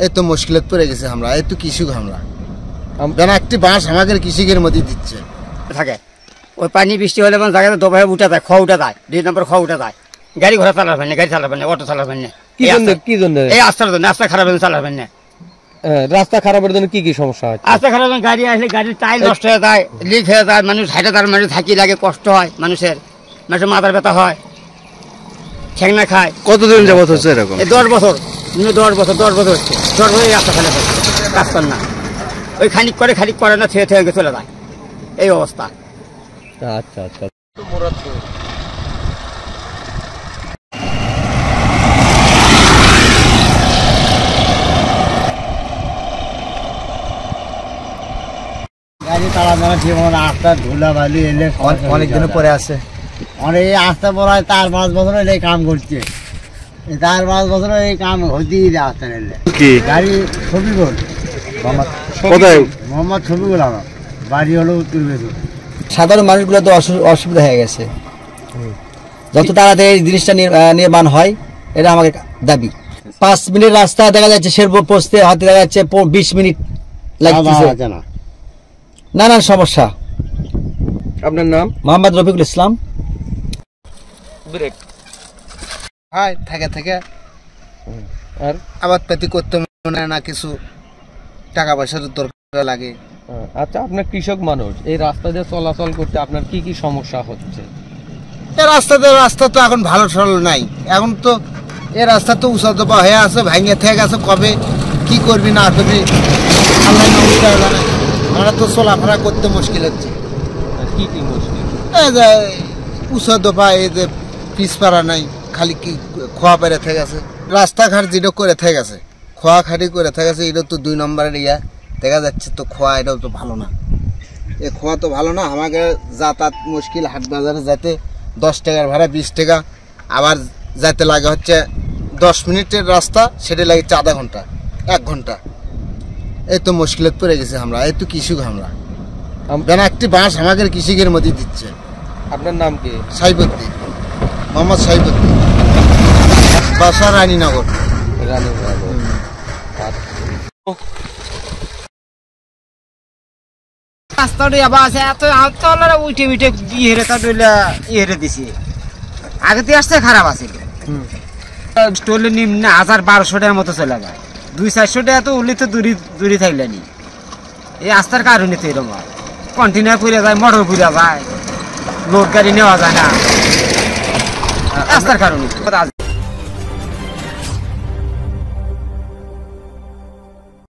এই তো মুশকিলত পড়ে গেছে আমরা, এই তো কৃষক আমরা যেন একটি বাঁশ আমাদের কৃষকের মধ্যে দিচ্ছে থাকে। ওই পানি বৃষ্টি হলে মানে জায়গাতে দোবায় উঠে যায়, খোয়া উঠে যায়, 2 নম্বর খোয়া উঠে যায়, গাড়ি ঘোড়া চালাবেন না, গাড়ি চালাবেন না, অটো চালাবেন না। কি জন্য এই রাস্তার জন্য, রাস্তা খারাপ হলে চালাবেন না। রাস্তা খারাপের জন্য কি সমস্যা হয়? রাস্তা খারাপ হলে গাড়ি আসলে গাড়ির টাইল নষ্ট হয়ে যায়, লিক হয়ে যায়, মানুষ হাইটে তার মানুষ থাকি লাগে, কষ্ট হয় মানুষের মাথার ব্যথা হয়, ঠেংনা খায়। কতদিন যাবত হচ্ছে এরকম? এই 10 বছর হচ্ছে, 10 বছর হচ্ছে, 10 বছর রাস্তা ফেলে কাজ করেন না, ওই খানিক করে না, থেকে চলে যায়, এই অবস্থা। আচ্ছা আচ্ছা। গাড়ি চালানো জীবন আস্তা ধুলা বালি এলে অনেক দিন পরে আছে, অনেক আস্তা পড়া 4-5 বছর এলে কাম করছে, 4-5 বছর এই কাম হতেই আস্তা এলে কি গাড়ি ছবিগুল কোথায়? মোহাম্মদ ছবিগুল আমার বাড়ি হলো উত্তর বেদু। সাধারণ মানুষগুলো তো অসুবিধা হয়ে গেছে, যত তাড়াতাড়ি এই জিনিসটা নির্মাণ হয় এটা আমাকে দাবি। 5 মিনিট রাস্তা দেখা যাচ্ছে শেরপুর পৌঁছতে হাতে দেখা যাচ্ছে 20 মিনিট লাগতেছে। নানান সমস্যা। আপনার নাম? মোহাম্মদ রফিকুল ইসলাম। হয় থেকে আর আবাদ পাতি করতে মনে না, কিছু টাকা পয়সার দরকার লাগে। আচ্ছা, আপনার কৃষক মানুষ, এই রাস্তা দিয়ে চলাচল করতে আপনার কি সমস্যা হচ্ছে? এই রাস্তা তো এখন ভালো সরল নাই, এখন তো এই রাস্তা তো উঁচা দোপা হয়ে আছে, ভাঙে থেকে আছে, কবে কি করবি না করবি আল্লাহ জানে। আমরা তো চলাফেরা করতে মুশকিল হচ্ছে। কি মুশকিল? এই যে উঁচা দোপা, এই যে পিছপাড়া নাই, খালি কি খোয়া পেরে থেকে আছে, রাস্তাঘাট যেটা করে থেকে আছে, খোয়া খাটি করে থেকে আছে, এটা তো 2 নম্বরের ইয়া দেখা যাচ্ছে। তো খোয়া এটাও তো ভালো না, এই খোয়া তো ভালো না। আমাকে যাতায়াত মুশকিল, হাট বাজারে যেতে 10 টাকার ভাড়া 20 টাকা, আবার যাইতে লাগে হচ্ছে 10 মিনিটের রাস্তা, সেটা লাগে 1/4 ঘন্টা 1 ঘন্টা। এই তো মুশকিলত পড়ে গেছে আমরা, এই তো কৃষক আমরা যেন একটি বাঁশ আমাদের কৃষকের মধ্যে দিচ্ছে। আপনার নাম কি? সাইবুদ্দিন, মোহাম্মদ সাইবুদ্দিন, বাসা রানীনগর। রাস্তাটা আবার আছে এত উঠে ইহেরে দিছি, আগে দিয়ে আসতে খারাপ আছে, স্টোলে নিম্নে 1000-1200 টাকার মতো চলে যায়, 200-400 টাকা তো উঠলে তো দূরে থাকলেনি। এই রাস্তার কারণে তো এরকম কন্টেনার পুড়ে যায়, মোটর পুড়ে যায়, লোড গাড়ি নেওয়া যায় না, রাস্তার কারণে।